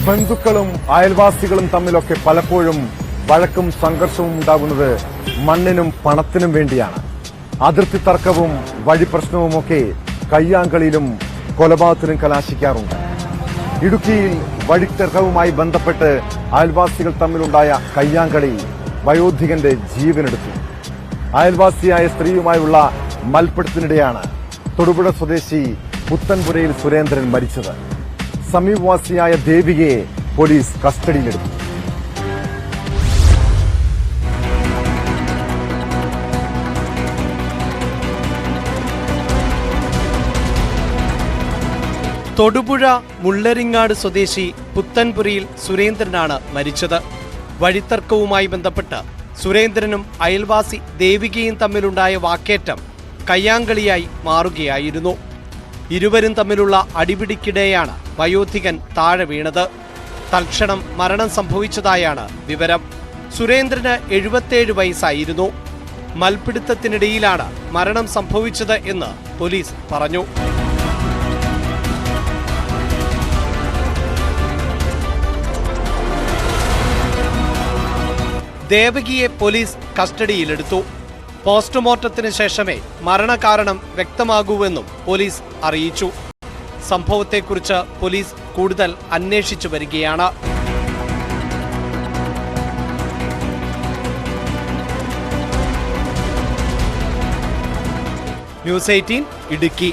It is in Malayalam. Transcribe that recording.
ബന്ധുക്കളും അയൽവാസികളും തമ്മിലൊക്കെ പലപ്പോഴും വഴക്കും സംഘർഷവും ഉണ്ടാകുന്നത് മണ്ണിനും പണത്തിനും വേണ്ടിയാണ്. അതിർത്തി തർക്കവും വഴിപ്രശ്നവുമൊക്കെ കയ്യാങ്കളിയിലും കൊലപാതകത്തിനും കലാശിക്കാറുണ്ട്. ഇടുക്കിയിൽ വഴിത്തർക്കവുമായി ബന്ധപ്പെട്ട് അയൽവാസികൾ തമ്മിലുണ്ടായ കയ്യാങ്കളി വയോധികന്റെ ജീവനെടുത്തു. അയൽവാസിയായ സ്ത്രീയുമായുള്ള മൽപ്പിടുത്തത്തിനിടെയാണ് തൊടുപുഴ സ്വദേശി പുത്തൻപുരയിൽ സുരേന്ദ്രൻ മരിച്ചത്. സമീപവാസിയായ ദേവികയെ പോലീസ് കസ്റ്റഡിയിലെടുത്തു. തൊടുപുഴ മുള്ളരിങ്ങാട് സ്വദേശി പുത്തൻപുരയിൽ സുരേന്ദ്രനാണ് മരിച്ചത്. വഴിത്തർക്കവുമായി ബന്ധപ്പെട്ട് സുരേന്ദ്രനും അയൽവാസി ദേവികയും തമ്മിലുണ്ടായ വാക്കേറ്റം കയ്യാങ്കളിയായി മാറുകയായിരുന്നു. ഇരുവരും തമ്മിലുള്ള അടിപിടിക്കിടെയാണ് വയോധികൻ താഴെ വീണത്. തൽക്ഷണം മരണം സംഭവിച്ചതായാണ് വിവരം. സുരേന്ദ്രന് 77 വയസ്സായിരുന്നു. മൽപിടുത്തത്തിനിടയിലാണ് മരണം സംഭവിച്ചത് എന്ന് പോലീസ് പറഞ്ഞു. ദേവകിയെ പോലീസ് കസ്റ്റഡിയിലെടുത്തു. പോസ്റ്റ്മോർട്ടത്തിന് ശേഷമേ മരണകാരണം വ്യക്തമാകൂവെന്നും പോലീസ് അറിയിച്ചു. സംഭവത്തെക്കുറിച്ച് പോലീസ് കൂടുതൽ അന്വേഷിച്ചു വരികയാണ്. ന്യൂസ് 18 ഇടുക്കി.